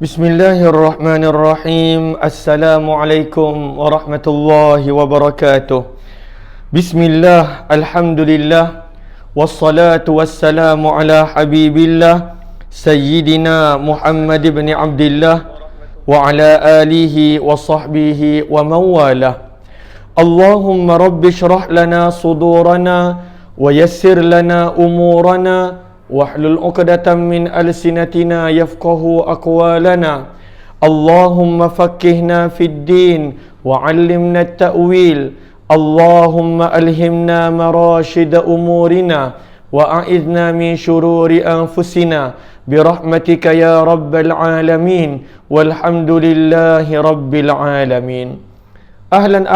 Bismillahirrahmanirrahim. Assalamualaikum warahmatullahi wabarakatuh. Bismillah, alhamdulillah, wassalatu wassalamu ala habibillah Sayyidina Muhammad ibn Abdillah wa ala alihi wa sahbihi wa mawalah. Allahumma rabbi syrah lana sudurana wa yassir lana umurana wahlul 'uqdatam min alsinatina yafqahu aqwalana. Allahumma faqqihna fid din wa 'allimna at-ta'wil. Allahumma alhimna marashida umurina wa a'idna min syururi anfusina birahmatika ya rabbal alamin walhamdulillahi rabbil alamin. Ahlan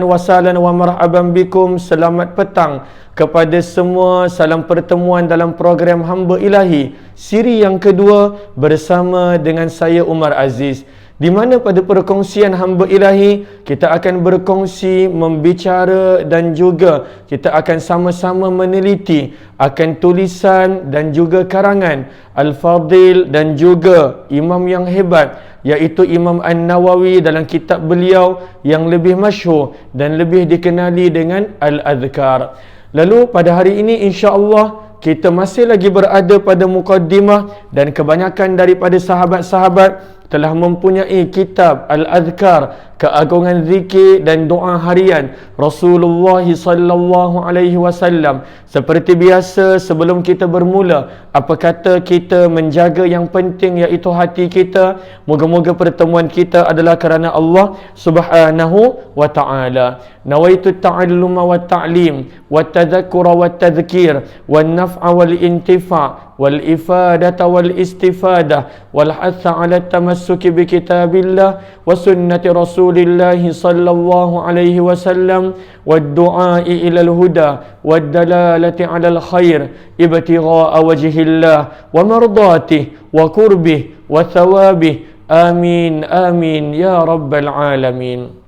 wa sahlan wa marhaban bikum. Selamat petang kepada semua. Salam pertemuan dalam program Hamba Ilahi siri yang kedua bersama dengan saya Umar Aziz, di mana pada perkongsian Hamba Ilahi kita akan berkongsi, membicara dan juga kita akan sama-sama meneliti akan tulisan dan juga karangan Al-Fadil dan juga imam yang hebat, iaitu Imam An-Nawawi dalam kitab beliau yang lebih masyhur dan lebih dikenali dengan Al-Adhkar. Lalu pada hari ini insya-Allah kita masih lagi berada pada mukaddimah, dan kebanyakan daripada sahabat-sahabat telah mempunyai kitab Al-Adhkar, keagungan zikir dan doa harian Rasulullah sallallahu alaihi wasallam. Seperti biasa, sebelum kita bermula, apa kata kita menjaga yang penting, iaitu hati kita. Moga-moga pertemuan kita adalah kerana Allah Subhanahu wa taala. Nawaitu ta'alluma wa ta'lim wa tadhakkura wa tadhkir wa naf'a wal intifa' wal ifadata wal istifadah wal hatha 'ala tamassuki bi kitabillah wa sunnati Rasulillah sallallahu alaihi wasallam wad du'a'i ila al huda wad dalalati 'ala al khair ibtigha'a wajhillah wa mardatihi wa qurbih wa thawabihi. Amin amin ya rabbal alamin.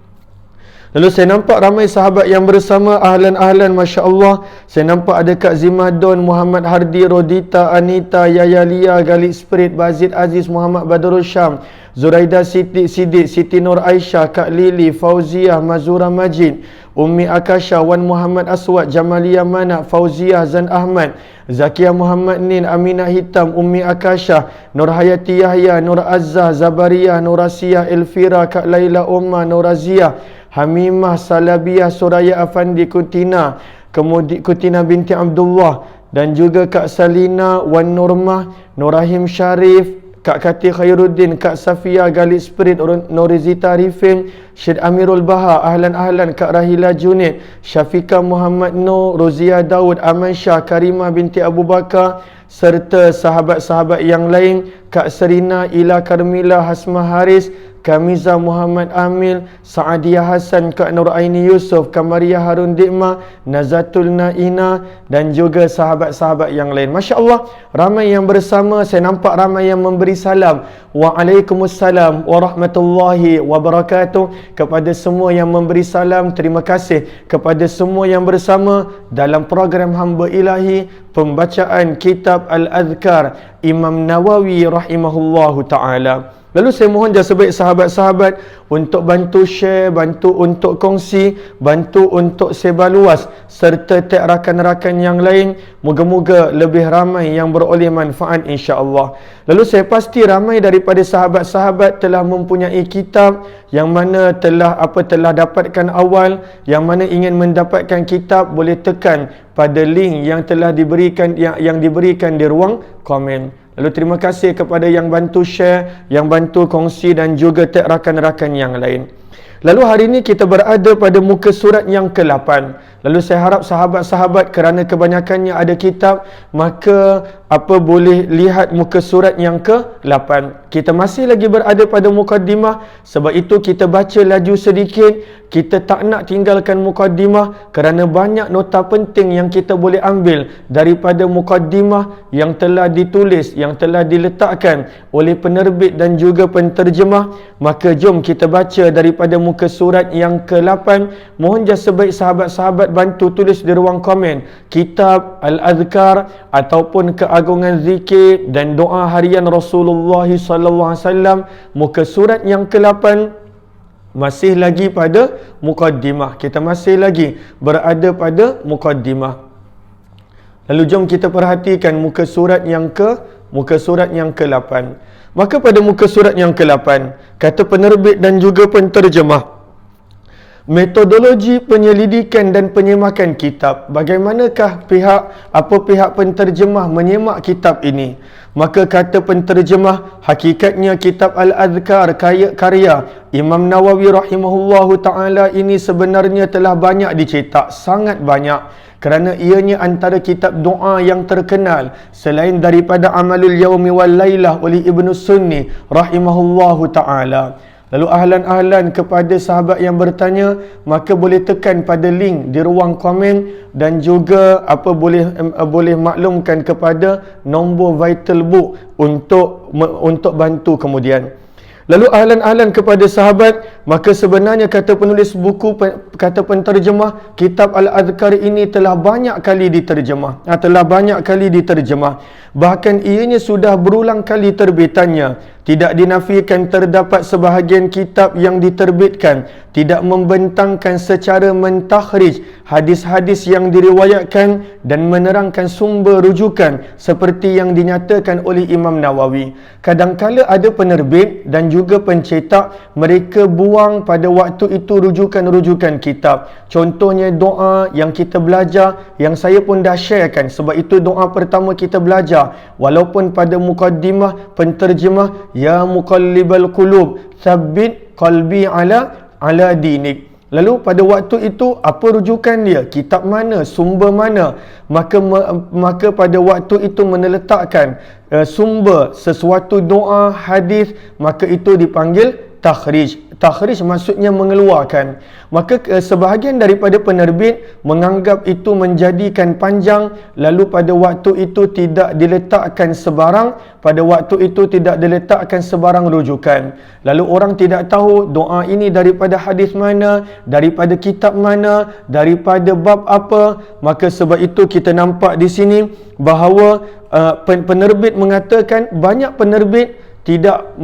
Lalu saya nampak ramai sahabat yang bersama. Ahlan, Masya Allah. Saya nampak ada Kak Zimadon, Muhammad Hardi, Rodita, Anita, Yaya Lia, Galib Spirit, Bazid Aziz, Muhammad Badrul Syam, Zuraida Siti Sidik, Siti Nur Aisyah, Kak Lili, Fauziah, Mazura Majid, Ummi Akasha, Wan Muhammad Aswad, Jamalia Mana, Fauziah, Zan Ahmad, Zakia Muhammad Nin, Aminah Hitam, Ummi Akasha, Nur Hayati Yahya, Nur Azzah, Zabariyah, Nur Asiyah, Elvira, Kak Laila Umma, Nur Razia, Hamimah, Salabiyah, Suraya Afandi, Kutina, kemudian Kutina binti Abdullah, dan juga Kak Salina, Wan Nurmah, Nur Rahim Syarif, Kak Kati Khairuddin, Kak Safia, Galib Spirit, Norizita Rifin, Syed Amirul Baha, ahlan, Kak Rahila Junid, Syafika Muhammad Nur, Rozia Daud, Aman Shah, Karimah binti Abu Bakar, serta sahabat-sahabat yang lain, Kak Serina, Ila Karmila, Hasmah Haris, Kamiza Muhammad Amil, Sa'adiyah Hasan, Kak Nur Aini Yusuf, Kamaria Harun Dikma, Nazatul Naina, dan juga sahabat-sahabat yang lain. Masya Allah, ramai yang bersama. Saya nampak ramai yang memberi salam. Waalaikumsalam warahmatullahi wabarakatuh. Kepada semua yang memberi salam, terima kasih. Kepada semua yang bersama dalam program Hamba Ilahi, pembacaan kitab Al-Adhkar Imam Nawawi rahimahullahu ta'ala. Lalu saya mohon jasa baik sahabat-sahabat untuk bantu share, bantu untuk kongsi, bantu untuk sebar luas, serta tag rakan-rakan yang lain. Moga-moga lebih ramai yang beroleh manfaat insya-Allah. Lalu saya pasti ramai daripada sahabat-sahabat telah mempunyai kitab yang mana telah dapatkan awal. Yang mana ingin mendapatkan kitab boleh tekan pada link yang telah diberikan yang diberikan di ruang komen. Lalu terima kasih kepada yang bantu share, yang bantu kongsi dan juga tag rakan-rakan yang lain. Lalu hari ini kita berada pada muka surat yang ke-8. Lalu saya harap sahabat-sahabat, kerana kebanyakannya ada kitab, maka boleh lihat muka surat yang ke-8. Kita masih lagi berada pada mukaddimah, sebab itu kita baca laju sedikit. Kita tak nak tinggalkan mukaddimah kerana banyak nota penting yang kita boleh ambil daripada mukaddimah yang telah ditulis, yang telah diletakkan oleh penerbit dan juga penterjemah. Maka jom kita baca daripada muka surat yang ke-8. Mohon jasa baik sahabat-sahabat bantu tulis di ruang komen kitab Al-Adhkar ataupun keagungan zikir dan doa harian Rasulullah sallallahu alaihi wasallam, muka surat yang ke-8 masih lagi pada mukaddimah. Kita masih lagi berada pada mukaddimah. Lalu jom kita perhatikan muka surat yang ke-8. Maka pada muka surat yang ke-8, kata penerbit dan juga penterjemah, metodologi penyelidikan dan penyemakan kitab. Bagaimanakah pihak penterjemah menyemak kitab ini? Maka kata penterjemah, hakikatnya kitab Al-Adhkar karya Imam Nawawi rahimahullahu ta'ala ini sebenarnya telah banyak dicetak, sangat banyak, kerana ianya antara kitab doa yang terkenal selain daripada Amalul Yaumi wal Lailah oleh Ibnu Sunni rahimahullahu ta'ala. Lalu ahlan-ahlan kepada sahabat yang bertanya, maka boleh tekan pada link di ruang komen dan juga boleh maklumkan kepada nombor Vital Book untuk bantu kemudian. Lalu ahlan-ahlan kepada sahabat, maka sebenarnya kata penulis buku, kata penterjemah, kitab Al-Adhkar ini telah banyak kali diterjemah. Bahkan ianya sudah berulang kali terbitannya. Tidak dinafikan terdapat sebahagian kitab yang diterbitkan tidak membentangkan secara mentakhrij hadis-hadis yang diriwayatkan dan menerangkan sumber rujukan seperti yang dinyatakan oleh Imam Nawawi. Kadangkala ada penerbit dan juga pencetak, mereka buang pada waktu itu rujukan-rujukan kitab. Contohnya doa yang kita belajar, yang saya pun dah sharekan, sebab itu doa pertama kita belajar. Walaupun pada mukaddimah penterjemah, ya muqallibal qulub tsabbit qalbi ala dinik. Lalu pada waktu itu apa rujukan dia? Kitab mana? Sumber mana? Maka pada waktu itu meneletakkan sumber sesuatu doa, hadis, maka itu dipanggil takhrij. Takhrij maksudnya mengeluarkan. Maka sebahagian daripada penerbit menganggap itu menjadikan panjang, lalu pada waktu itu tidak diletakkan sebarang rujukan. Lalu orang tidak tahu doa ini daripada hadis mana, daripada kitab mana, daripada bab apa. Maka sebab itu kita nampak di sini bahawa penerbit mengatakan banyak penerbit tidak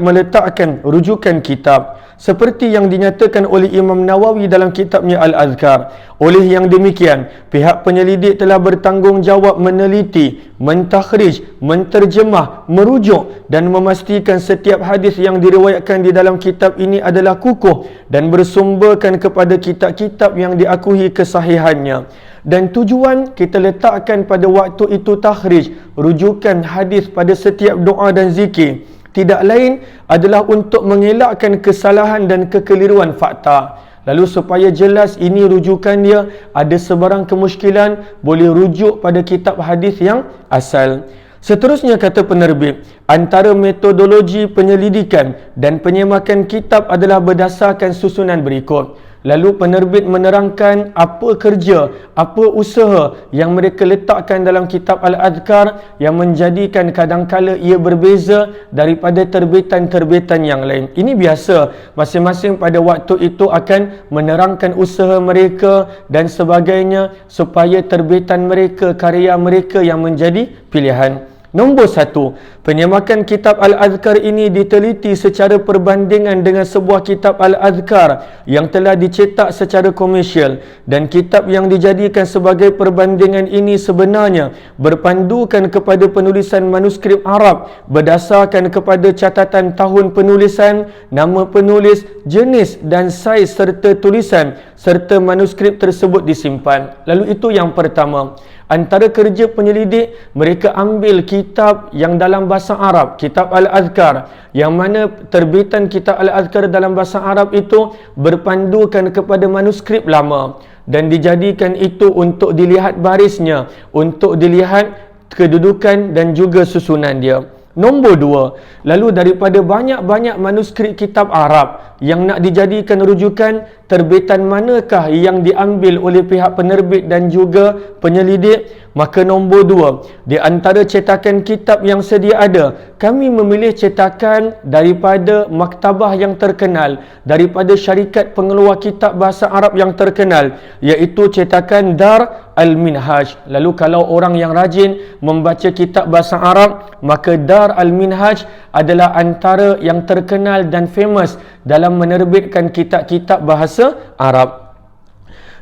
meletakkan rujukan kitab seperti yang dinyatakan oleh Imam Nawawi dalam kitabnya Al-Adhkar. Oleh yang demikian, pihak penyelidik telah bertanggungjawab meneliti, mentakhrij, menterjemah, merujuk dan memastikan setiap hadis yang diriwayatkan di dalam kitab ini adalah kukuh dan bersumberkan kepada kitab-kitab yang diakui kesahihannya. Dan tujuan kita letakkan pada waktu itu takhrij, rujukan hadis pada setiap doa dan zikir, tidak lain adalah untuk mengelakkan kesalahan dan kekeliruan fakta. Lalu supaya jelas ini rujukan dia, ada sebarang kemusykilan, boleh rujuk pada kitab hadis yang asal. Seterusnya kata penerbit, antara metodologi penyelidikan dan penyemakan kitab adalah berdasarkan susunan berikut. Lalu penerbit menerangkan apa kerja, apa usaha yang mereka letakkan dalam kitab Al-Adhkar yang menjadikan kadangkala ia berbeza daripada terbitan-terbitan yang lain. Ini biasa, masing-masing pada waktu itu akan menerangkan usaha mereka dan sebagainya supaya terbitan mereka, karya mereka yang menjadi pilihan. Nombor 1, penyemakan kitab Al-Adhkar ini diteliti secara perbandingan dengan sebuah kitab Al-Adhkar yang telah dicetak secara komersial, dan kitab yang dijadikan sebagai perbandingan ini sebenarnya berpandukan kepada penulisan manuskrip Arab berdasarkan kepada catatan tahun penulisan, nama penulis, jenis dan saiz serta tulisan serta manuskrip tersebut disimpan. Lalu itu yang pertama. Antara kerja penyelidik, mereka ambil kitab yang dalam bahasa Arab, kitab Al-Adhkar, yang mana terbitan kitab Al-Adhkar dalam bahasa Arab itu berpandukan kepada manuskrip lama, dan dijadikan itu untuk dilihat barisnya, untuk dilihat kedudukan dan juga susunan dia. Nombor 2, lalu daripada banyak-banyak manuskrip kitab Arab yang nak dijadikan rujukan, terbitan manakah yang diambil oleh pihak penerbit dan juga penyelidik? Maka nombor 2, di antara cetakan kitab yang sedia ada, kami memilih cetakan daripada maktabah yang terkenal, daripada syarikat pengeluar kitab bahasa Arab yang terkenal, iaitu cetakan Dar Al-Minhaj. Lalu kalau orang yang rajin membaca kitab bahasa Arab, maka Dar Al-Minhaj adalah antara yang terkenal dan famous dalam menerbitkan kitab-kitab bahasa Arab.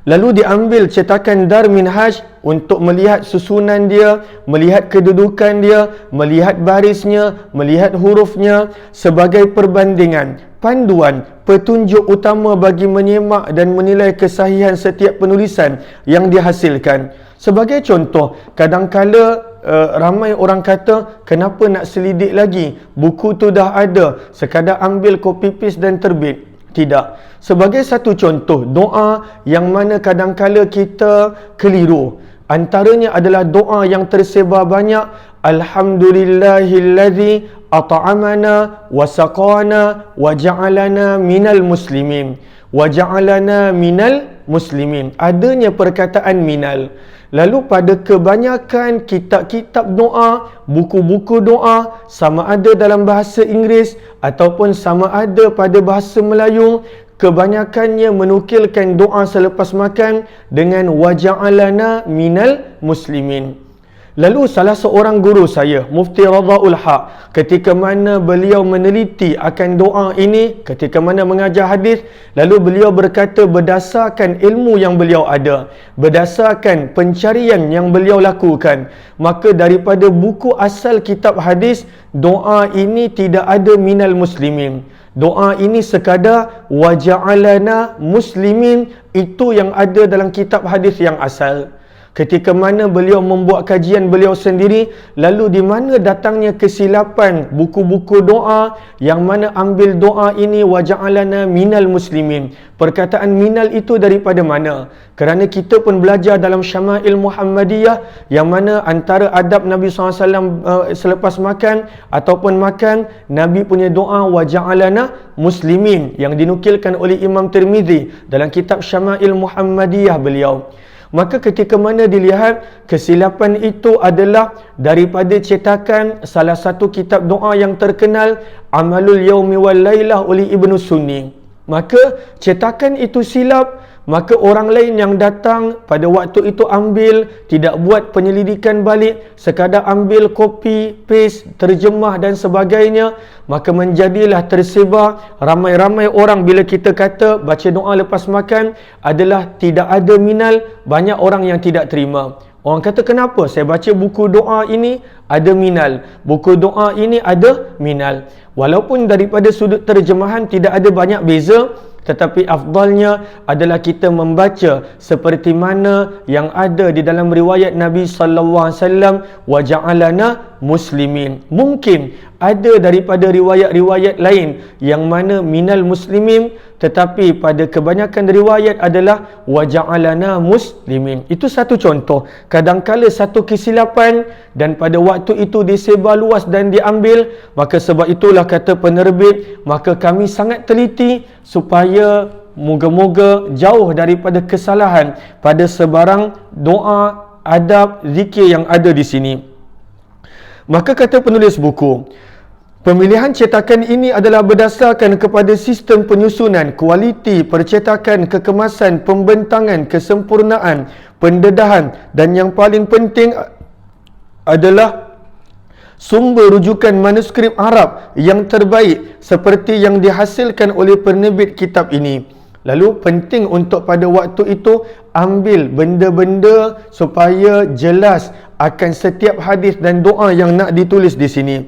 Lalu diambil cetakan Dar Minhaj untuk melihat susunan dia, melihat kedudukan dia, melihat barisnya, melihat hurufnya sebagai perbandingan, panduan, petunjuk utama bagi menyemak dan menilai kesahihan setiap penulisan yang dihasilkan. Sebagai contoh, kadangkala ramai orang kata, kenapa nak selidik lagi? Buku tu dah ada, sekadar ambil copy paste dan terbit. Tidak. Sebagai satu contoh, doa yang mana kadangkala kita keliru. Antaranya adalah doa yang tersebar banyak. Alhamdulillahillazi at'amana wa saqana wa ja'alana minal muslimin. Wa ja'alana minal muslimin. Adanya perkataan minal. Lalu pada kebanyakan kitab-kitab doa, buku-buku doa, sama ada dalam bahasa Inggeris ataupun sama ada pada bahasa Melayu, kebanyakannya menukilkan doa selepas makan dengan waja'alana minal muslimin. Lalu salah seorang guru saya, Mufti Radhaul Haq, ketika mana beliau meneliti akan doa ini, ketika mana mengajar hadis, lalu beliau berkata berdasarkan ilmu yang beliau ada, berdasarkan pencarian yang beliau lakukan, maka daripada buku asal kitab hadis, doa ini tidak ada minal muslimin. Doa ini sekadar waja'alana muslimin, itu yang ada dalam kitab hadis yang asal. Ketika mana beliau membuat kajian beliau sendiri, lalu di mana datangnya kesilapan buku-buku doa yang mana ambil doa ini waja'alana minal muslimin. Perkataan minal itu daripada mana? Kerana kita pun belajar dalam Syama'il Muhammadiyah yang mana antara adab Nabi SAW selepas makan ataupun makan, Nabi punya doa waja'alana muslimin yang dinukilkan oleh Imam Tirmizi dalam kitab Syama'il Muhammadiyah beliau. Maka ketika mana dilihat kesilapan itu adalah daripada cetakan salah satu kitab doa yang terkenal, Amalul Yaumi wal Lailah oleh Ibnu Sunni. Maka cetakan itu silap, maka orang lain yang datang pada waktu itu ambil, tidak buat penyelidikan balik, sekadar ambil copy, paste, terjemah dan sebagainya, maka menjadilah tersebar ramai-ramai orang bila kita kata baca doa lepas makan adalah tidak ada minal, banyak orang yang tidak terima. Orang kata, kenapa? Saya baca buku doa ini ada minal, buku doa ini ada minal. Walaupun daripada sudut terjemahan tidak ada banyak beza, tetapi afdalnya adalah kita membaca seperti mana yang ada di dalam riwayat Nabi sallallahu alaihi wasallam, wa ja'alana muslimin. Mungkin ada daripada riwayat-riwayat lain yang mana minal muslimin, tetapi pada kebanyakan riwayat adalah wa ja'alana muslimin. Itu satu contoh. Kadangkala satu kesilapan dan pada waktu itu disebar luas dan diambil, maka sebab itulah kata penerbit, maka kami sangat teliti supaya moga-moga jauh daripada kesalahan pada sebarang doa, adab, zikir yang ada di sini. Maka kata penulis buku, pemilihan cetakan ini adalah berdasarkan kepada sistem penyusunan, kualiti, percetakan, kekemasan, pembentangan, kesempurnaan, pendedahan dan yang paling penting adalah sumber rujukan manuskrip Arab yang terbaik seperti yang dihasilkan oleh penerbit kitab ini. Lalu penting untuk pada waktu itu ambil benda-benda supaya jelas akan setiap hadis dan doa yang nak ditulis di sini.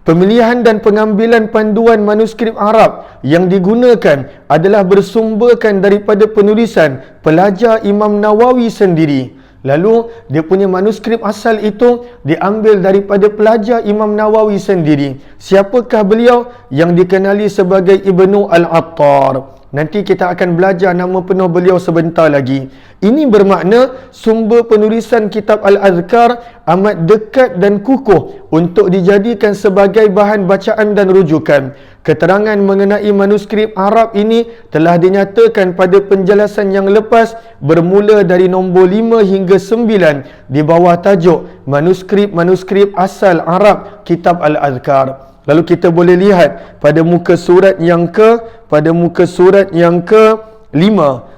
Pemilihan dan pengambilan panduan manuskrip Arab yang digunakan adalah bersumberkan daripada penulisan pelajar Imam Nawawi sendiri. Lalu dia punya manuskrip asal itu diambil daripada pelajar Imam Nawawi sendiri. Siapakah beliau? Yang dikenali sebagai Ibnu Al-Attar. Nanti kita akan belajar nama penuh beliau sebentar lagi. Ini bermakna sumber penulisan kitab Al-Azkar amat dekat dan kukuh untuk dijadikan sebagai bahan bacaan dan rujukan. Keterangan mengenai manuskrip Arab ini telah dinyatakan pada penjelasan yang lepas bermula dari nombor 5 hingga 9 di bawah tajuk manuskrip-manuskrip asal Arab kitab Al-Azkar. Lalu kita boleh lihat pada muka surat yang ke-5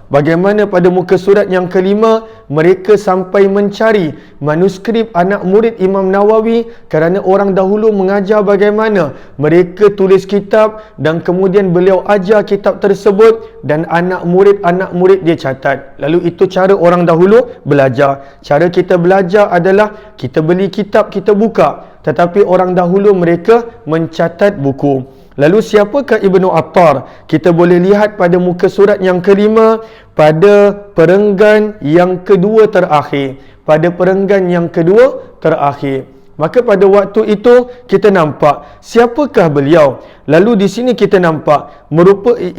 bagaimana pada muka surat yang ke-5 mereka sampai mencari manuskrip anak murid Imam Nawawi kerana orang dahulu mengajar bagaimana mereka tulis kitab dan kemudian beliau ajar kitab tersebut dan anak murid dia catat. Lalu itu cara orang dahulu belajar. Cara kita belajar adalah kita beli kitab, kita buka, tetapi orang dahulu mereka mencatat buku. Lalu siapakah Ibnu Attar? Kita boleh lihat pada muka surat yang ke-5 pada perenggan yang kedua terakhir. Maka pada waktu itu kita nampak siapakah beliau. Lalu di sini kita nampak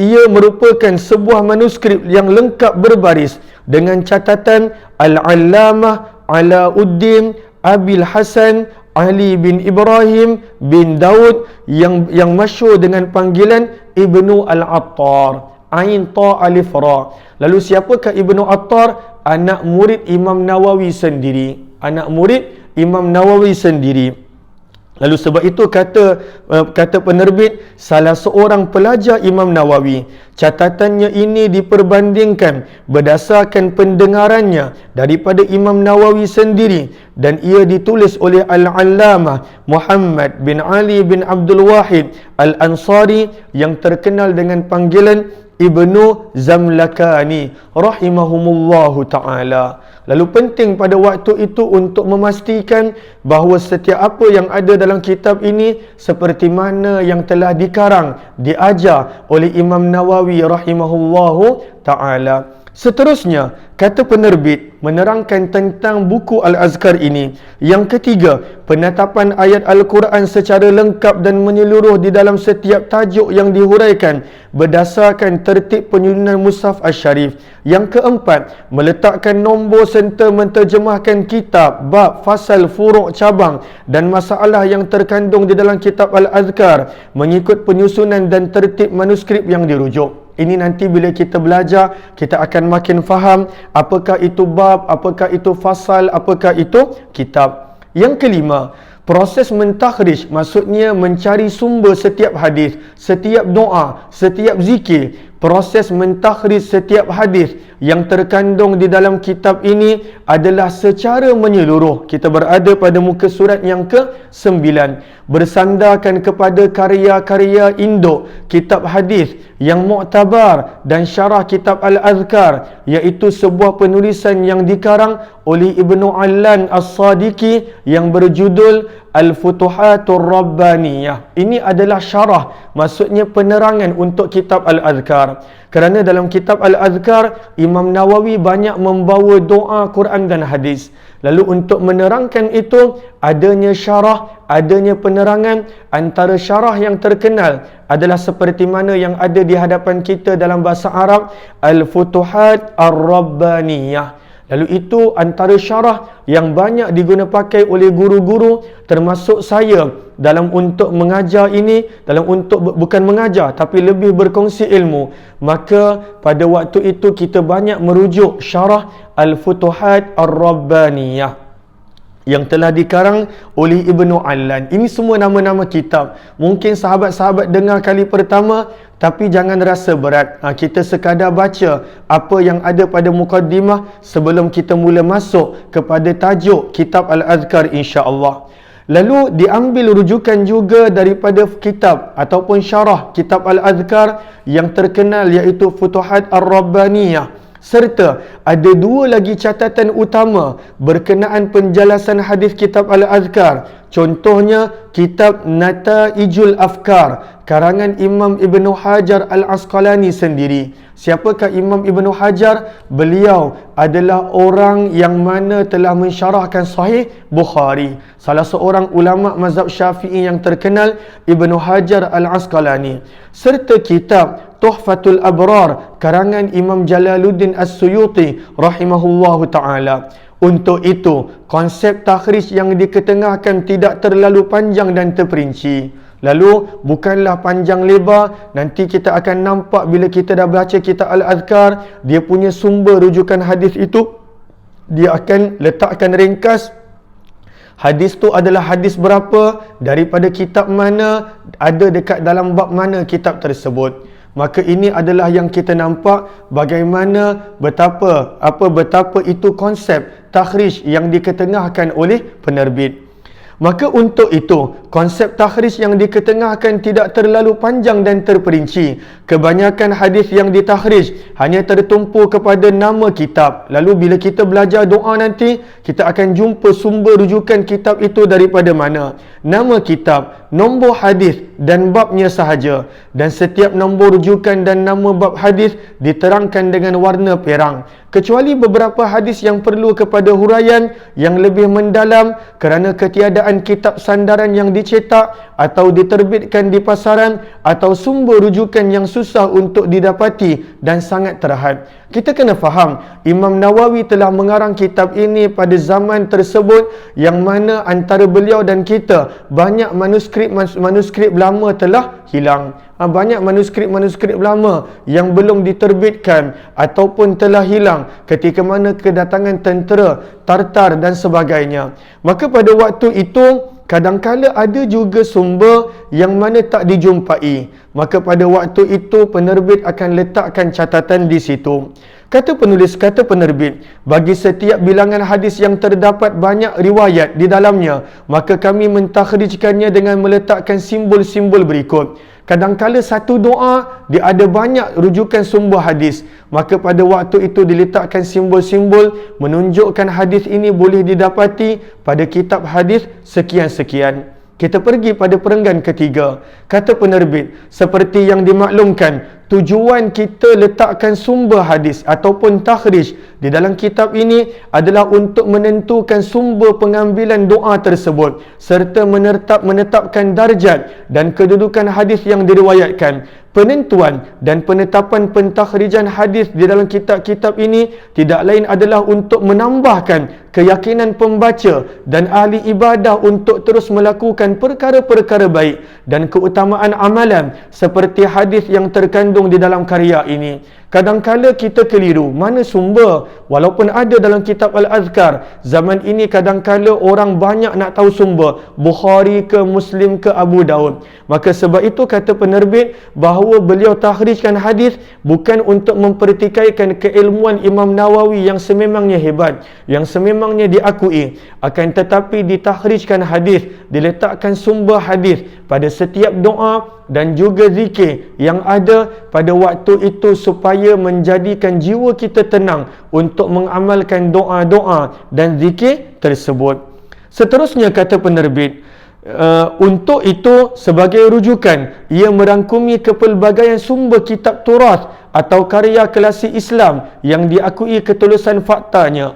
ia merupakan sebuah manuskrip yang lengkap berbaris dengan catatan Al-Allamah Alauddin Abil Hasan Ali bin Ibrahim bin Daud yang masyhur dengan panggilan Ibnu Al-Attar, Ain Ta Alif Ra. Lalu siapakah Ibnu Attar? Anak murid Imam Nawawi sendiri. Lalu sebab itu kata penerbit, salah seorang pelajar Imam Nawawi, catatannya ini diperbandingkan berdasarkan pendengarannya daripada Imam Nawawi sendiri dan ia ditulis oleh Al-Allamah Muhammad bin Ali bin Abdul Wahid Al-Ansari yang terkenal dengan panggilan Ibnu Zamlakani rahimahumullahu ta'ala. Lalu penting pada waktu itu untuk memastikan bahawa setiap apa yang ada dalam kitab ini seperti mana yang telah dikarang, diajar oleh Imam Nawawi rahimahullahu ta'ala. Seterusnya, kata penerbit menerangkan tentang buku Al-Azkar ini. Yang ketiga, penetapan ayat Al-Quran secara lengkap dan menyeluruh di dalam setiap tajuk yang dihuraikan berdasarkan tertib penyusunan Mushaf Asy-Syarif. Yang keempat, meletakkan nombor serta menterjemahkan kitab, bab, fasal, furuk, cabang dan masalah yang terkandung di dalam kitab Al-Azkar mengikut penyusunan dan tertib manuskrip yang dirujuk. Ini nanti bila kita belajar, kita akan makin faham apakah itu bab, apakah itu fasal, apakah itu kitab. Yang kelima, proses mentakhrij, maksudnya mencari sumber setiap hadis, setiap doa, setiap zikir. Proses mentakhrij setiap hadis yang terkandung di dalam kitab ini adalah secara menyeluruh. Kita berada pada muka surat yang ke-9, bersandarkan kepada karya-karya induk kitab hadis yang muktabar dan syarah kitab Al-Azkar, iaitu sebuah penulisan yang dikarang oleh Ibnu Allan As-Sadiqi yang berjudul Al-Futuhatur Rabbaniyah. Ini adalah syarah, maksudnya penerangan untuk kitab Al-Azkar. Kerana dalam kitab Al-Azkar, Imam Nawawi banyak membawa doa, Quran dan hadis. Lalu untuk menerangkan itu, adanya syarah, adanya penerangan. Antara syarah yang terkenal adalah seperti mana yang ada di hadapan kita dalam bahasa Arab, Al-Futuhat Ar-Rabbaniyah. Lalu itu antara syarah yang banyak diguna pakai oleh guru-guru termasuk saya dalam untuk mengajar ini, dalam untuk bukan mengajar tapi lebih berkongsi ilmu. Maka pada waktu itu kita banyak merujuk syarah Al-Futuhat Ar-Rabbaniyah yang telah dikarang oleh Ibnu Allan. Ini semua nama-nama kitab. Mungkin sahabat-sahabat dengar kali pertama, tapi jangan rasa berat. Kita sekadar baca apa yang ada pada mukaddimah sebelum kita mula masuk kepada tajuk kitab Al-Azkar, insya-Allah. Lalu diambil rujukan juga daripada kitab ataupun syarah kitab Al-Azkar yang terkenal, iaitu Futuhat Ar-Rabbaniyah. Serta ada dua lagi catatan utama berkenaan penjelasan hadis kitab Al-Azkar. Contohnya kitab Nataijul Afkar karangan Imam Ibnu Hajar Al-Asqalani sendiri. Siapakah Imam Ibnu Hajar? Beliau adalah orang yang mana telah mensyarahkan Sahih Bukhari. Salah seorang ulama mazhab Syafi'i yang terkenal, Ibnu Hajar Al-Asqalani. Serta kitab Tuhfatul Abrar karangan Imam Jalaluddin As-Suyuti rahimahullahu ta'ala. Untuk itu, konsep takhrij yang diketengahkan tidak terlalu panjang dan terperinci. Lalu, bukanlah panjang lebar, nanti kita akan nampak bila kita dah baca kitab Al-Adhkar, dia punya sumber rujukan hadis itu, dia akan letakkan ringkas. Hadis tu adalah hadis berapa, daripada kitab mana, ada dekat dalam bab mana kitab tersebut. Maka ini adalah yang kita nampak bagaimana betapa itu konsep takhrij yang diketengahkan oleh penerbit. Maka untuk itu, konsep takhrij yang diketengahkan tidak terlalu panjang dan terperinci. Kebanyakan hadis yang ditakhrij hanya tertumpu kepada nama kitab. Lalu bila kita belajar doa nanti, kita akan jumpa sumber rujukan kitab itu daripada mana. Nama kitab, nombor hadis dan babnya sahaja. Dan setiap nombor rujukan dan nama bab hadis diterangkan dengan warna perang. Kecuali beberapa hadis yang perlu kepada huraian yang lebih mendalam kerana ketiadaan kitab sandaran yang dicetak atau diterbitkan di pasaran atau sumber rujukan yang susah untuk didapati dan sangat terhad. Kita kena faham, Imam Nawawi telah mengarang kitab ini pada zaman tersebut yang mana antara beliau dan kita banyak manuskrip lama telah hilang. Banyak manuskrip lama yang belum diterbitkan ataupun telah hilang ketika mana kedatangan tentera Tartar dan sebagainya. Maka pada waktu itu kadangkala ada juga sumber yang mana tak dijumpai. Maka pada waktu itu penerbit akan letakkan catatan di situ. Kata penulis, kata penerbit, bagi setiap bilangan hadis yang terdapat banyak riwayat di dalamnya, maka kami mentakhrijkannya dengan meletakkan simbol-simbol berikut. Kadangkala satu doa, dia ada banyak rujukan sumber hadis. Maka pada waktu itu diletakkan simbol-simbol menunjukkan hadis ini boleh didapati pada kitab hadis sekian-sekian. Kita pergi pada perenggan ketiga. Kata penerbit, seperti yang dimaklumkan, tujuan kita letakkan sumber hadis ataupun takhrij di dalam kitab ini adalah untuk menentukan sumber pengambilan doa tersebut serta menetapkan darjat dan kedudukan hadis yang diriwayatkan. Penentuan dan penetapan pentakhrijan hadis di dalam kitab-kitab ini tidak lain adalah untuk menambahkan keyakinan pembaca dan ahli ibadah untuk terus melakukan perkara-perkara baik dan keutamaan amalan seperti hadis yang terkandung di dalam karya ini. Kadangkala kita keliru mana sumber, walaupun ada dalam kitab Al-Adhkar. Zaman ini kadangkala orang banyak nak tahu sumber, Bukhari ke Muslim ke Abu Daud. Maka sebab itu kata penerbit bahawa beliau takhrijkan hadis bukan untuk mempertikaikan keilmuan Imam Nawawi yang sememangnya hebat, yang sememangnya diakui, akan tetapi ditakhrijkan hadis, diletakkan sumber hadis pada setiap doa dan juga zikir yang ada pada waktu itu supaya menjadikan jiwa kita tenang untuk mengamalkan doa-doa dan zikir tersebut. Seterusnya kata penerbit, untuk itu sebagai rujukan ia merangkumi kepelbagaian sumber kitab turas atau karya klasik Islam yang diakui ketulusan faktanya.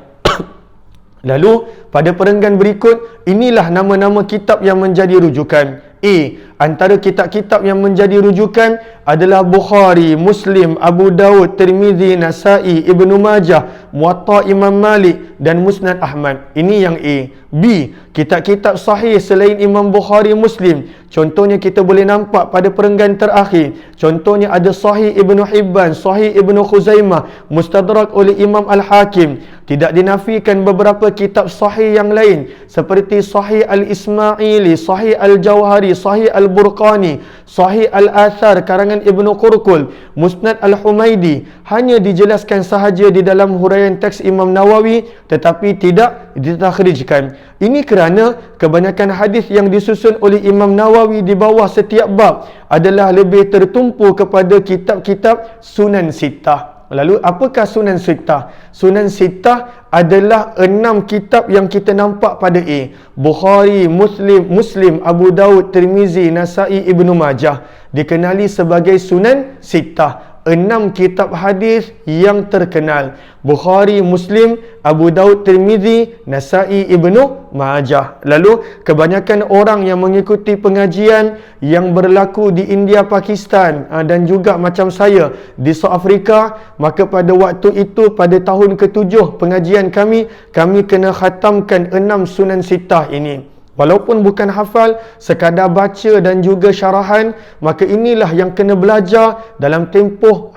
Lalu pada perenggan berikut, inilah nama-nama kitab yang menjadi rujukan. A. Antara kitab-kitab yang menjadi rujukan adalah Bukhari, Muslim, Abu Daud, Tirmizi, Nasa'i, Ibnu Majah, Muwatta Imam Malik dan Musnad Ahmad. Ini yang A. B. Kitab-kitab sahih selain Imam Bukhari, Muslim. Contohnya kita boleh nampak pada perenggan terakhir. Contohnya ada Sahih Ibnu Hibban, Sahih Ibnu Khuzaimah, Mustadrak oleh Imam Al-Hakim. Tidak dinafikan beberapa kitab sahih yang lain seperti Sahih Al-Ismaili, Sahih Al-Jauhari, Sahih Al-Burqani, Sahih Al-Athar karangan Ibnu Qurqul, Musnad Al-Humaidi. Hanya dijelaskan sahaja di dalam huraian teks Imam Nawawi tetapi tidak ditakhrijkan. Ini kerana kebanyakan hadis yang disusun oleh Imam Nawawi di bawah setiap bab adalah lebih tertumpu kepada kitab-kitab Sunan Sittah. Lalu apakah Sunan Sittah? Sunan Sittah adalah 6 kitab yang kita nampak pada A. Bukhari, Muslim, Abu Daud, Tirmizi, Nasa'i, Ibnu Majah. Dikenali sebagai Sunan Sittah. 6 kitab hadis yang terkenal: Bukhari, Muslim, Abu Daud, Tirmizi, Nasa'i, Ibnu Majah. Lalu kebanyakan orang yang mengikuti pengajian yang berlaku di India, Pakistan dan juga macam saya di South Africa, maka pada waktu itu pada tahun ke-7 pengajian kami kena khatamkan 6 Sunan Sittah ini. Walaupun bukan hafal, sekadar baca dan juga syarahan, maka inilah yang kena belajar dalam tempoh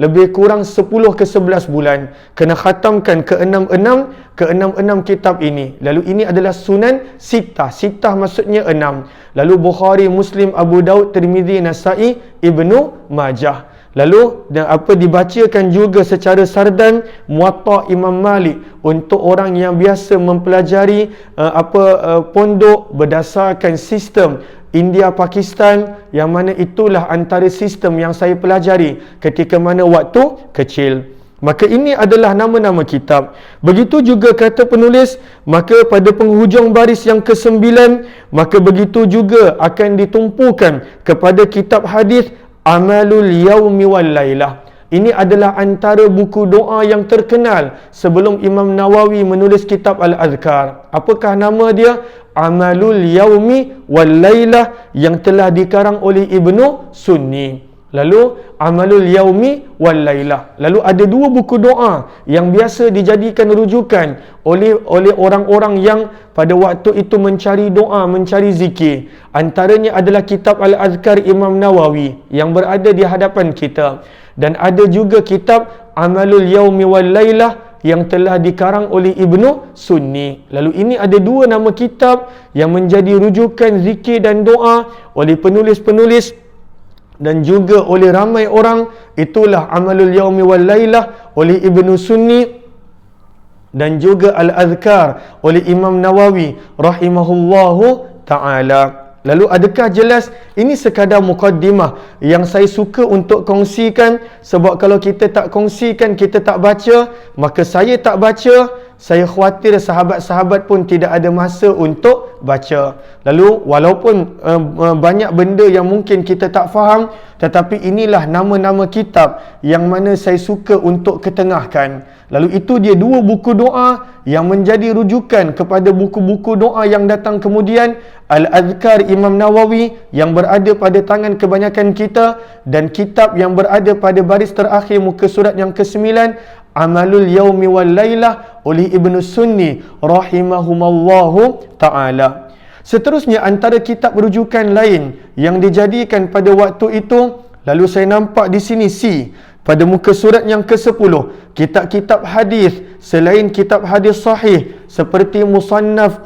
lebih kurang 10 ke 11 bulan. Kena khatamkan ke-6 kitab ini. Lalu ini adalah Sunan Sittah. Sittah maksudnya 6. Lalu Bukhari, Muslim, Abu Daud, Tirmizi, Nasa'i, Ibnu Majah. Lalu dibacakan juga secara sardan Muwatta Imam Malik untuk orang yang biasa mempelajari pondok berdasarkan sistem India Pakistan, yang mana itulah antara sistem yang saya pelajari ketika mana waktu kecil. Maka ini adalah nama-nama kitab. Begitu juga kata penulis, maka pada penghujung baris yang ke-9, maka begitu juga akan ditumpukan kepada kitab hadis Amalul Yaumi wal Lailah. Ini adalah antara buku doa yang terkenal sebelum Imam Nawawi menulis kitab Al-Azkar. Apakah nama dia? Amalul Yaumi wal Lailah, yang telah dikarang oleh Ibnu Sunni. Lalu Amalul Yaumi wal Lailah. Lalu ada 2 buku doa yang biasa dijadikan rujukan oleh orang-orang yang pada waktu itu mencari doa, mencari zikir. Antaranya adalah kitab Al-Azkar Imam Nawawi yang berada di hadapan kita, dan ada juga kitab Amalul Yaumi wal Lailah yang telah dikarang oleh Ibnu Sunni. Lalu ini ada 2 nama kitab yang menjadi rujukan zikir dan doa oleh penulis-penulis dan juga oleh ramai orang. Itulah Amalul Yaumi wal Lailah oleh Ibnu Sunni dan juga Al-Azkar oleh Imam Nawawi rahimahullahu ta'ala. Lalu adakah jelas? Ini sekadar mukaddimah yang saya suka untuk kongsikan, sebab kalau kita tak kongsikan, kita tak baca, maka saya tak baca, saya khawatir sahabat-sahabat pun tidak ada masa untuk baca. Lalu walaupun banyak benda yang mungkin kita tak faham, tetapi inilah nama-nama kitab yang mana saya suka untuk ketengahkan. Lalu itu dia 2 buku doa yang menjadi rujukan kepada buku-buku doa yang datang kemudian. Al-Azkar Imam Nawawi yang berada pada tangan kebanyakan kita, dan kitab yang berada pada baris terakhir muka surat yang ke-9, Amalul Yaumi wal Lailah oleh Ibnu Sunni rahimahumallahu ta'ala. Seterusnya antara kitab rujukan lain yang dijadikan pada waktu itu, lalu saya nampak di sini pada muka surat yang ke-10, kitab-kitab hadis selain kitab hadis sahih seperti Musannaf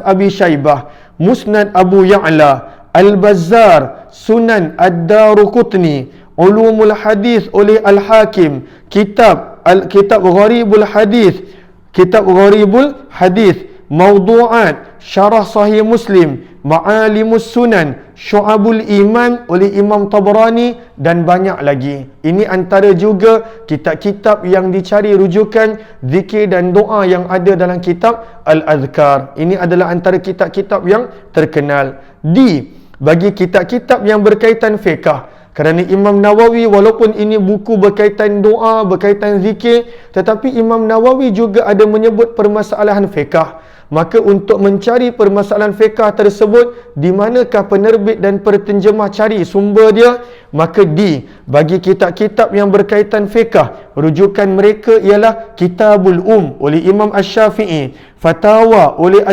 Abi Syaibah, Musnad Abu Ya'la, Al-Bazzar, Sunan Ad-Daruqutni, Ulumul Hadis oleh Al-Hakim, kitab Gharibul Hadis, Mawdu'at, Syarah Sahih Muslim, Ma'alimus Sunan, Syu'abul Iman oleh Imam Tabrani, dan banyak lagi. Ini antara juga kitab-kitab yang dicari rujukan zikir dan doa yang ada dalam kitab Al-Azkar. Ini adalah antara kitab-kitab yang terkenal. Bagi kitab-kitab yang berkaitan fiqh, kerana Imam Nawawi walaupun ini buku berkaitan doa, berkaitan zikir, tetapi Imam Nawawi juga ada menyebut permasalahan fiqh. Maka untuk mencari permasalahan fiqh tersebut, di manakah penerbit dan penterjemah cari sumber dia, maka bagi kitab-kitab yang berkaitan fiqh, rujukan mereka ialah Kitabul oleh Imam Asy-Syafi'i, Fatawa oleh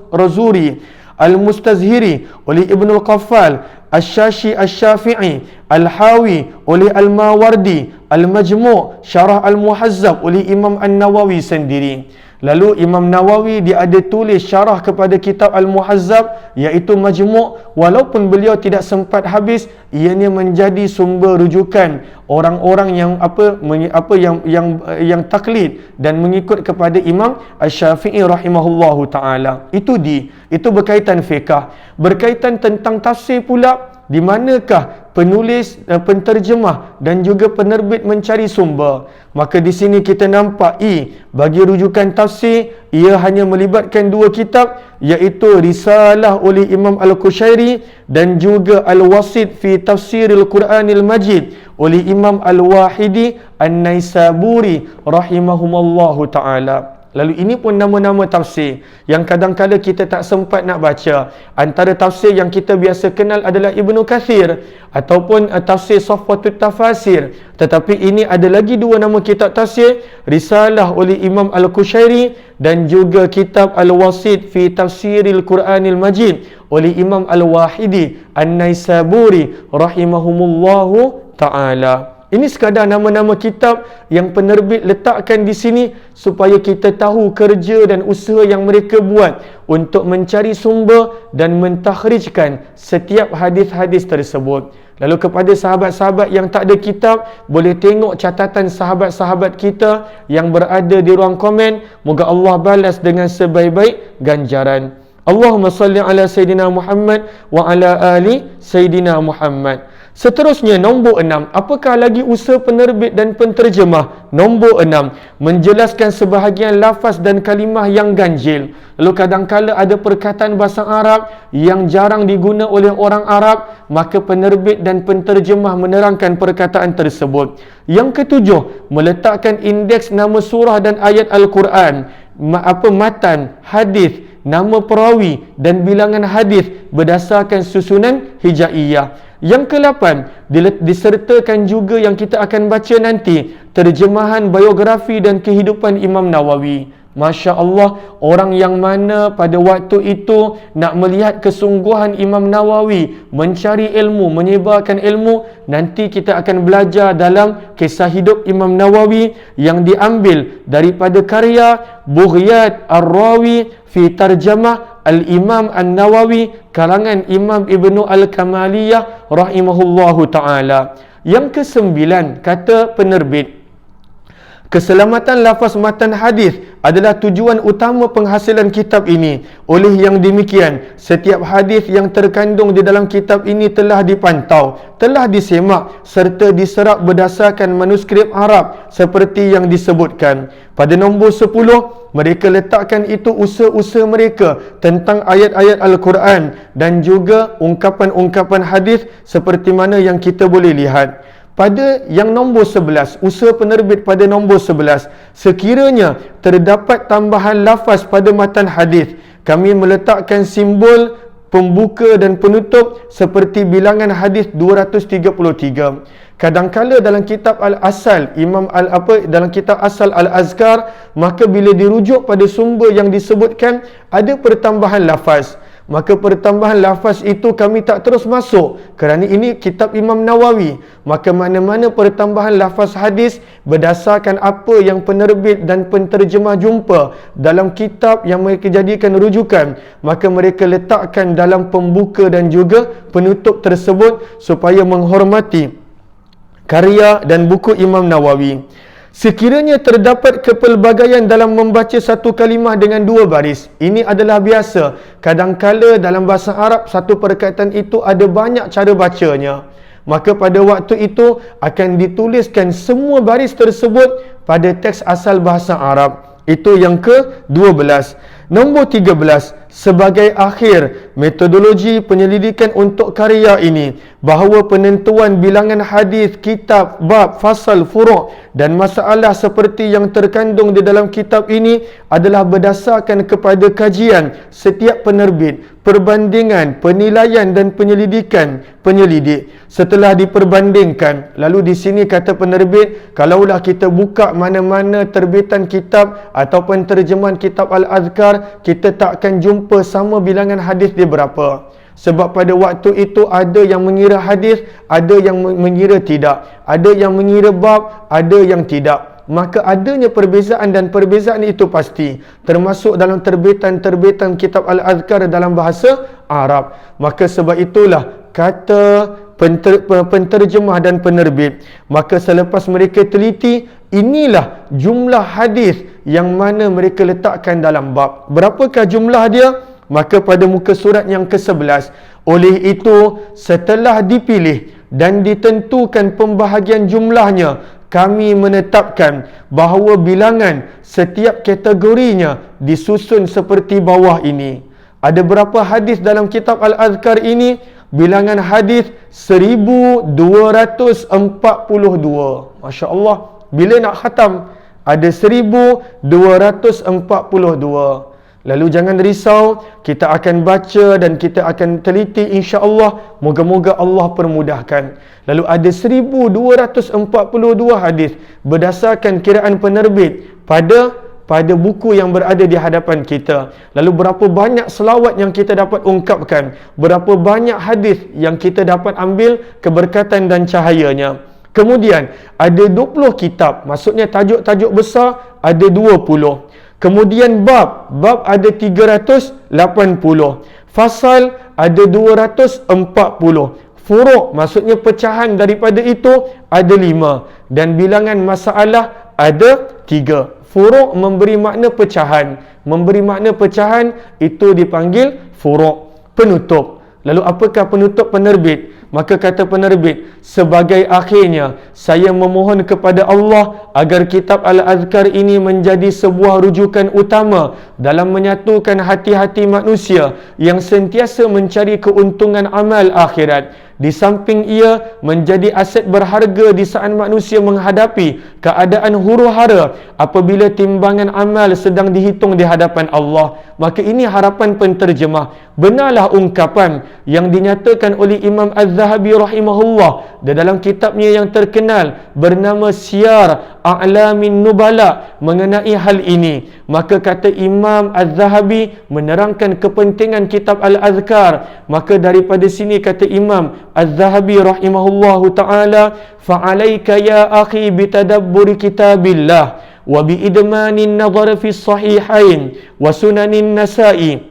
Razuri, Al-Mustazhiri oleh Ibnul Qaffal, Asy-Syashi Asy-Syafi'i, Al-Hawi oleh Al-Mawardi, Al-Majmu' Syarah Al-Muhazzab oleh Imam An-Nawawi sendiri. Lalu Imam Nawawi dia ada tulis syarah kepada kitab Al-Muhazzab, iaitu Majmu', walaupun beliau tidak sempat habis, ianya menjadi sumber rujukan orang-orang yang taklid dan mengikut kepada Imam Asy-Syafi'i rahimahullahu taala. Itu berkaitan fiqh. Berkaitan tentang tafsir pula, di manakah penulis, penterjemah dan juga penerbit mencari sumber. Maka di sini kita nampak bagi rujukan tafsir, ia hanya melibatkan dua kitab, iaitu Risalah oleh Imam Al-Qushairi dan juga Al-Wasit fi Tafsiril Quranil Majid oleh Imam Al-Wahidi An-Naisaburi rahimahumallahu ta'ala. Lalu ini pun nama-nama tafsir yang kadang-kala kita tak sempat nak baca. Antara tafsir yang kita biasa kenal adalah Ibnu Kathir ataupun tafsir Safwatut Tafasir. Tetapi ini ada lagi dua nama kitab tafsir, Risalah oleh Imam Al-Qushairi dan juga kitab Al-Wasit fi Tafsiril Quranil Majid oleh Imam Al-Wahidi An-Naisaburi rahimahumullahu ta'ala. Ini sekadar nama-nama kitab yang penerbit letakkan di sini supaya kita tahu kerja dan usaha yang mereka buat untuk mencari sumber dan mentakhrijkan setiap hadis-hadis tersebut. Lalu kepada sahabat-sahabat yang tak ada kitab, boleh tengok catatan sahabat-sahabat kita yang berada di ruang komen. Moga Allah balas dengan sebaik-baik ganjaran. Allahumma salli ala Sayyidina Muhammad wa ala ali Sayyidina Muhammad. Seterusnya, nombor 6. Apakah lagi usaha penerbit dan penterjemah? Nombor 6. Menjelaskan sebahagian lafaz dan kalimah yang ganjil. Lalu kadangkala ada perkataan bahasa Arab yang jarang diguna oleh orang Arab, maka penerbit dan penterjemah menerangkan perkataan tersebut. Yang ketujuh, meletakkan indeks nama surah dan ayat Al-Quran, matan, hadis, nama perawi dan bilangan hadis berdasarkan susunan hijaiyah. Yang ke-8, disertakan juga yang kita akan baca nanti, terjemahan biografi dan kehidupan Imam Nawawi. Masya Allah, orang yang mana pada waktu itu nak melihat kesungguhan Imam Nawawi mencari ilmu, menyebarkan ilmu. Nanti kita akan belajar dalam kisah hidup Imam Nawawi yang diambil daripada karya Bughyat Ar-Rawi fi Tarjamah Al-Imam An-Nawawi karangan Imam Ibnu Al-Kamaliyah rahimahullahu ta'ala. Yang ke-9, kata penerbit, keselamatan lafaz matan hadis adalah tujuan utama penghasilan kitab ini. Oleh yang demikian, setiap hadis yang terkandung di dalam kitab ini telah dipantau, telah disemak serta diserap berdasarkan manuskrip Arab seperti yang disebutkan. Pada nombor 10, mereka letakkan itu usaha-usaha mereka tentang ayat-ayat Al-Quran dan juga ungkapan-ungkapan hadis seperti mana yang kita boleh lihat. Pada yang nombor 11, usaha penerbit pada nombor 11, sekiranya terdapat tambahan lafaz pada matan hadis, kami meletakkan simbol pembuka dan penutup seperti bilangan hadis 233. Kadangkala dalam kitab Al-Asal, dalam kitab Asal Al-Azkar, maka bila dirujuk pada sumber yang disebutkan ada pertambahan lafaz, maka pertambahan lafaz itu kami tak terus masuk kerana ini kitab Imam Nawawi. Maka mana-mana pertambahan lafaz hadis berdasarkan apa yang penerbit dan penterjemah jumpa dalam kitab yang mereka jadikan rujukan, maka mereka letakkan dalam pembuka dan juga penutup tersebut supaya menghormati karya dan buku Imam Nawawi. Sekiranya terdapat kepelbagaian dalam membaca satu kalimah dengan dua baris, ini adalah biasa. Kadangkala dalam bahasa Arab satu perkataan itu ada banyak cara bacanya, maka pada waktu itu akan dituliskan semua baris tersebut pada teks asal bahasa Arab. Itu yang ke-12. Nombor 13, sebagai akhir metodologi penyelidikan untuk karya ini, bahawa penentuan bilangan hadis, kitab, bab, fasal, furu' dan masalah seperti yang terkandung di dalam kitab ini adalah berdasarkan kepada kajian setiap penerbit, perbandingan, penilaian dan penyelidikan penyelidik. Setelah diperbandingkan, lalu di sini kata penerbit, kalaulah kita buka mana-mana terbitan kitab ataupun terjemahan kitab Al-Azkar, kita tak akan jumpa sama bilangan hadis dia berapa. Sebab pada waktu itu ada yang mengira hadis, ada yang mengira tidak, ada yang mengira bab, ada yang tidak. Maka adanya perbezaan dan perbezaan itu pasti, termasuk dalam terbitan-terbitan kitab Al-Azkar dalam bahasa Arab. Maka sebab itulah kata penterjemah dan penerbit, maka selepas mereka teliti, inilah jumlah hadis yang mana mereka letakkan dalam bab. Berapakah jumlah dia? maka pada muka surat yang ke-11. Oleh itu, setelah dipilih dan ditentukan pembahagian jumlahnya, kami menetapkan bahawa bilangan setiap kategorinya disusun seperti bawah ini. Ada berapa hadis dalam kitab Al-Azkar ini? Bilangan hadis 1242. Masya Allah. Bila nak khatam? Ada 1242. Lalu jangan risau, kita akan baca dan kita akan teliti insya-Allah. Moga-moga Allah permudahkan. Lalu ada 1242 hadis berdasarkan kiraan penerbit pada buku yang berada di hadapan kita. Lalu berapa banyak selawat yang kita dapat ungkapkan, berapa banyak hadis yang kita dapat ambil keberkatan dan cahayanya. Kemudian ada 20 kitab, maksudnya tajuk-tajuk besar ada 20. Kemudian bab ada 380. Fasal ada 240. Furuk, maksudnya pecahan daripada itu ada 5. Dan bilangan masalah ada 3. Furuk memberi makna pecahan. Memberi makna pecahan itu dipanggil furuk. Penutup. Lalu apakah penutup penerbit? Maka kata penerbit, sebagai akhirnya, saya memohon kepada Allah agar kitab Al-Azkar ini menjadi sebuah rujukan utama dalam menyatukan hati-hati manusia yang sentiasa mencari keuntungan amal akhirat. Di samping ia menjadi aset berharga di saat manusia menghadapi keadaan huru-hara apabila timbangan amal sedang dihitung di hadapan Allah. Maka ini harapan penterjemah. Benarlah ungkapan yang dinyatakan oleh Imam Az-Zahabi rahimahullah di dalam kitabnya yang terkenal bernama Siyar A'lamin Nubala mengenai hal ini. Maka kata Imam Az-Zahabi menerangkan kepentingan kitab Al-Azkar. Maka daripada sini kata Imam Az-Zahabi rahimahullahu ta'ala, fa'alaika ya akhi bitadabburi kitabillah wa biidmanin nazar fi sahihain wa sunanin nasa'i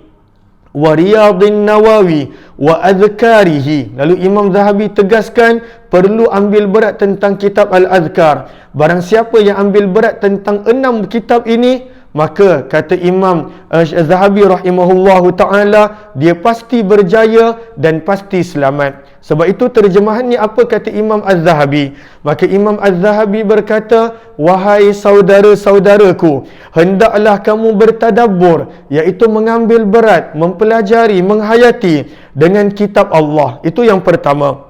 wa riyadin nawawi wa adhkarihi. Lalu Imam Zahabi tegaskan perlu ambil berat tentang kitab Al-Azkar. Barang siapa yang ambil berat tentang 6 kitab ini, maka kata Imam Zahabi rahimahullahu ta'ala, dia pasti berjaya dan pasti selamat. Sebab itu terjemahannya apa kata Imam Az-Zahabi? Maka Imam Az-Zahabi berkata, wahai saudara-saudaraku, hendaklah kamu bertadabbur, iaitu mengambil berat, mempelajari, menghayati dengan kitab Allah. Itu yang pertama.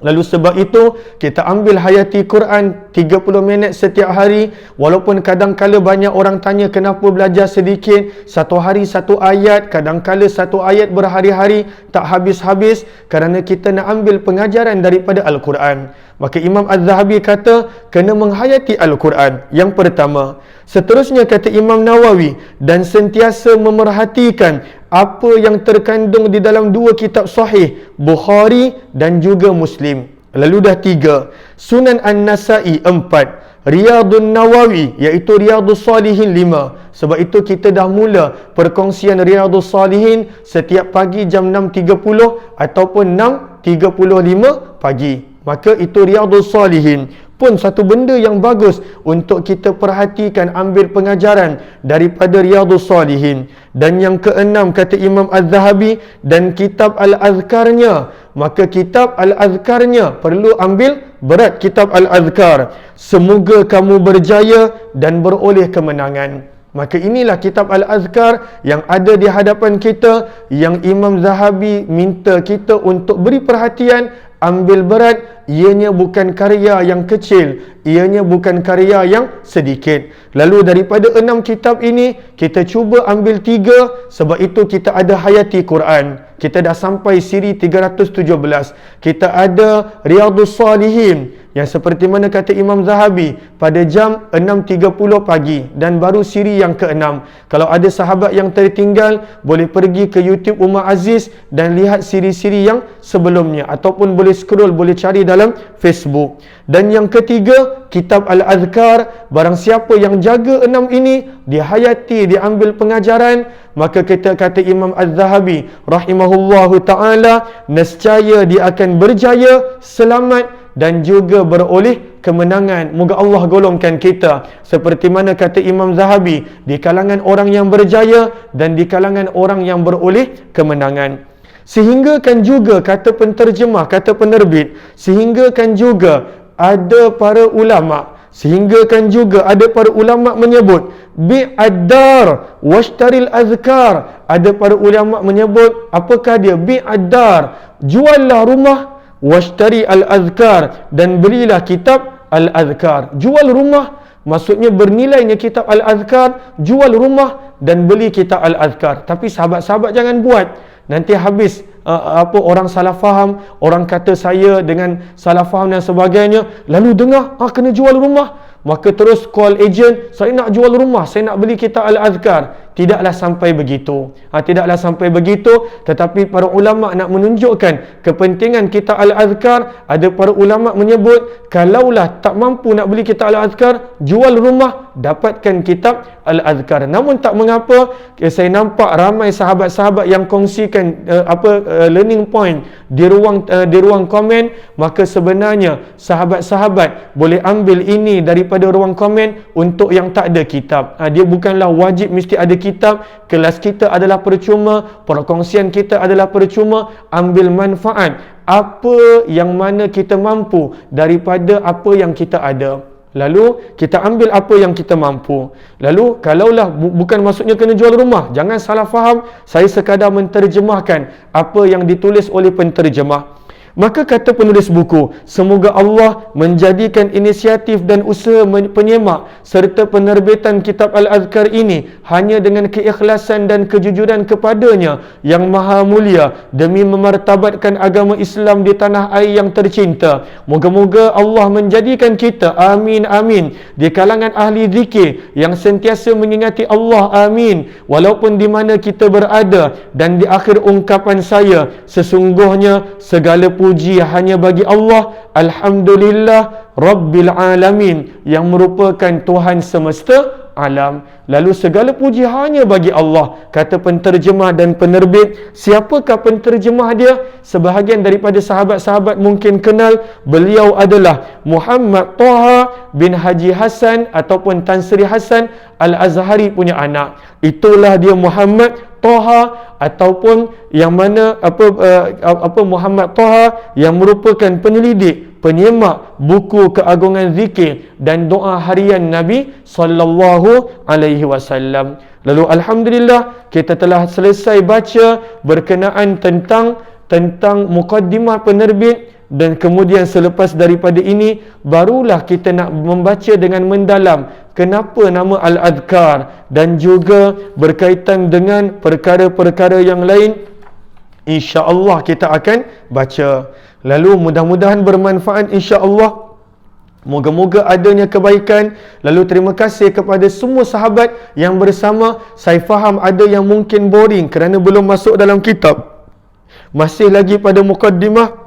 Lalu sebab itu kita ambil hayati Quran 30 minit setiap hari. Walaupun kadang-kala banyak orang tanya kenapa belajar sedikit, satu hari satu ayat, kadang-kala satu ayat berhari-hari tak habis-habis, kerana kita nak ambil pengajaran daripada Al-Quran. Maka Imam Az-Zahabi kata kena menghayati Al-Quran. Yang pertama. Seterusnya kata Imam Nawawi, dan sentiasa memerhatikan apa yang terkandung di dalam 2 kitab sahih, Bukhari dan juga Muslim. Lalu dah 3. Sunan An-Nasa'i 4. Riyadun Nawawi, iaitu Riyadus Salihin 5. Sebab itu kita dah mula perkongsian Riyadus Salihin setiap pagi jam 6.30 ataupun 6.35 pagi. Maka itu Riyadus Salihin pun satu benda yang bagus untuk kita perhatikan, ambil pengajaran daripada Riyadus Salihin. Dan yang keenam kata Imam Az-Zahabi, dan kitab Al-Azkarnya. Maka kitab Al-Azkarnya perlu ambil berat kitab Al-Azkar. Semoga kamu berjaya dan beroleh kemenangan. Maka inilah kitab Al-Azkar yang ada di hadapan kita, yang Imam Zahabi minta kita untuk beri perhatian, ambil berat. Ianya bukan karya yang kecil, ianya bukan karya yang sedikit. Lalu daripada 6 kitab ini, kita cuba ambil 3. Sebab itu kita ada hayati Quran. Kita dah sampai siri 317. Kita ada Riyadus Salihin, yang seperti mana kata Imam Zahabi, pada jam 6.30 pagi, dan baru siri yang ke-6. Kalau ada sahabat yang tertinggal, boleh pergi ke YouTube Umar Aziz dan lihat siri-siri yang sebelumnya, ataupun boleh scroll, boleh cari dalam Facebook. Dan yang ketiga, kitab Al-Azkar. Barang siapa yang jaga 6 ini, dihayati, diambil pengajaran, maka kita kata Imam Az-Zahabi rahimahullahu ta'ala, nescaya dia akan berjaya, selamat dan juga beroleh kemenangan. Moga Allah golongkan kita seperti mana kata Imam Zahabi, di kalangan orang yang berjaya dan di kalangan orang yang beroleh kemenangan. Sehingga kan juga kata penterjemah, kata penerbit, sehingga kan juga ada para ulama, sehingga kan juga ada para ulama menyebut bi'ad-dar washtaril azkar. Ada para ulama menyebut, apakah dia? Bi'ad-dar, juallah rumah, washtari al-azkar, dan belilah kitab al-azkar. Jual rumah maksudnya bernilainya kitab al-azkar, jual rumah dan beli kitab al-azkar. Tapi sahabat-sahabat jangan buat. Nanti habis orang salah faham, orang kata saya dengan salah faham dan sebagainya, lalu dengar kena jual rumah, maka terus call agent, saya nak jual rumah, saya nak beli kitab al-azkar. Tidaklah sampai begitu. Tidaklah sampai begitu. Tetapi para ulama nak menunjukkan kepentingan kitab al-azkar. Ada para ulama menyebut, kalaulah tak mampu nak beli kitab al-azkar, jual rumah, dapatkan kitab al-azkar. Namun tak mengapa, saya nampak ramai sahabat-sahabat yang kongsikan learning point di ruang komen. Maka sebenarnya sahabat-sahabat boleh ambil ini daripada ruang komen untuk yang tak ada kitab. Dia bukanlah wajib mesti ada kitab. Kelas kita adalah percuma, perkongsian kita adalah percuma. Ambil manfaat apa yang mana kita mampu daripada apa yang kita ada. Lalu kita ambil apa yang kita mampu. Lalu kalaulah bukan maksudnya kena jual rumah, jangan salah faham. Saya sekadar menterjemahkan apa yang ditulis oleh penterjemah. Maka kata penulis buku, semoga Allah menjadikan inisiatif dan usaha penyemak serta penerbitan kitab Al-Azkar ini hanya dengan keikhlasan dan kejujuran kepadanya yang maha mulia demi memartabatkan agama Islam di tanah air yang tercinta. Moga-moga Allah menjadikan kita, amin amin, di kalangan ahli zikir yang sentiasa mengingati Allah, amin, walaupun di mana kita berada. Dan di akhir ungkapan saya, sesungguhnya segala puji hanya bagi Allah, alhamdulillah Rabbil Alamin, yang merupakan Tuhan semesta alam. Lalu segala puji hanya bagi Allah, kata penterjemah dan penerbit. Siapakah penterjemah dia? Sebahagian daripada sahabat-sahabat mungkin kenal. Beliau adalah Muhammad Taha bin Haji Hasan ataupun Tan Sri Hasan Al-Azhari punya anak. Itulah dia Muhammad Taha, ataupun yang mana Muhammad Taha yang merupakan penyelidik, penyemak buku keagungan zikir dan doa harian Nabi sallallahu alaihi wasallam. Lalu alhamdulillah kita telah selesai baca berkenaan tentang mukaddimah penerbit. Dan kemudian selepas daripada ini, barulah kita nak membaca dengan mendalam kenapa nama Al-Adhkar dan juga berkaitan dengan perkara-perkara yang lain. InsyaAllah kita akan baca. Lalu mudah-mudahan bermanfaat insyaAllah. Moga-moga adanya kebaikan. Lalu terima kasih kepada semua sahabat yang bersama. Saya faham ada yang mungkin boring kerana belum masuk dalam kitab, masih lagi pada mukaddimah.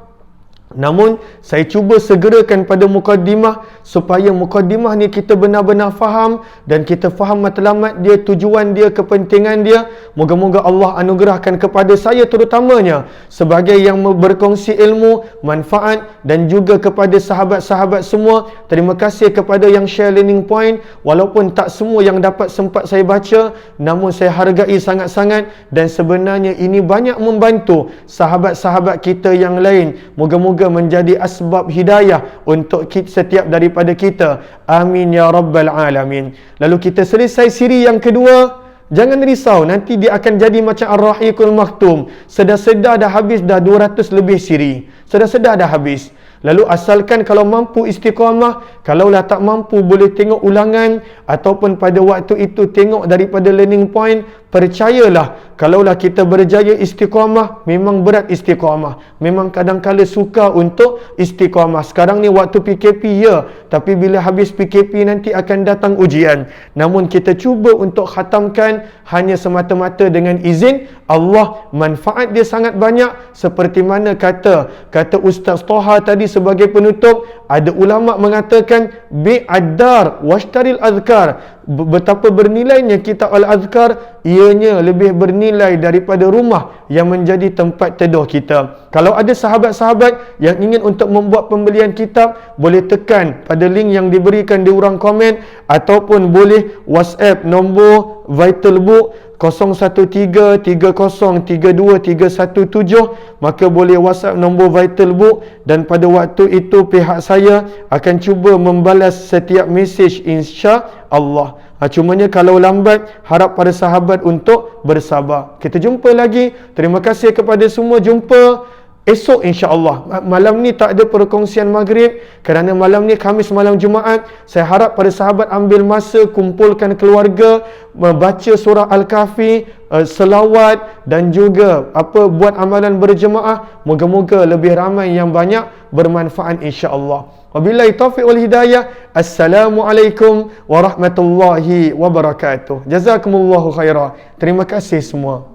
Namun saya cuba segerakan pada mukaddimah supaya mukaddimah ni kita benar-benar faham dan kita faham matlamat dia, tujuan dia, kepentingan dia. Moga-moga Allah anugerahkan kepada saya terutamanya sebagai yang berkongsi ilmu, manfaat, dan juga kepada sahabat-sahabat semua. Terima kasih kepada yang share learning point. Walaupun tak semua yang dapat sempat saya baca, namun saya hargai sangat-sangat dan sebenarnya ini banyak membantu sahabat-sahabat kita yang lain. Moga-moga menjadi asbab hidayah untuk setiap daripada kita. Amin ya Rabbal Alamin. Lalu kita selesai siri yang kedua. Jangan risau, nanti dia akan jadi macam Ar-Rahiqul Maktum. Sedar-sedar dah habis dah 200 lebih siri. Sedar-sedar dah habis. Lalu asalkan kalau mampu istiqamah, kalaulah tak mampu boleh tengok ulangan ataupun pada waktu itu tengok daripada learning point. Percayalah, kalaulah kita berjaya istiqamah, memang berat istiqamah. Memang kadang-kala suka untuk istiqamah. Sekarang ni waktu PKP ya, tapi bila habis PKP nanti akan datang ujian. Namun kita cuba untuk khatamkan hanya semata-mata dengan izin Allah. Manfaat dia sangat banyak. Seperti mana kata Ustaz Taha tadi sebagai penutup, ada ulama mengatakan bi'ad-dar washtaril azkar. Betapa bernilainya kitab Al-Azkar, ianya lebih bernilai daripada rumah yang menjadi tempat teduh kita. Kalau ada sahabat-sahabat yang ingin untuk membuat pembelian kitab, boleh tekan pada link yang diberikan di urang komen, ataupun boleh WhatsApp nombor Vitalbook 0133032317, maka boleh WhatsApp nombor Vitalbook, dan pada waktu itu pihak saya akan cuba membalas setiap mesej insya-Allah. Cumanya kalau lambat, harap pada sahabat untuk bersabar. Kita jumpa lagi. Terima kasih kepada semua. Jumpa esok insya-Allah. Malam ni tak ada perkongsian maghrib kerana malam ni Khamis malam Jumaat. Saya harap pada sahabat ambil masa, kumpulkan keluarga, baca surah Al-Kahfi, selawat, dan juga buat amalan berjemaah. Moga-moga lebih ramai yang banyak bermanfaat insya-Allah. Wabillahi taufiq wal hidayah. Assalamualaikum warahmatullahi wabarakatuh. Jazakumullahu khairan. Terima kasih semua.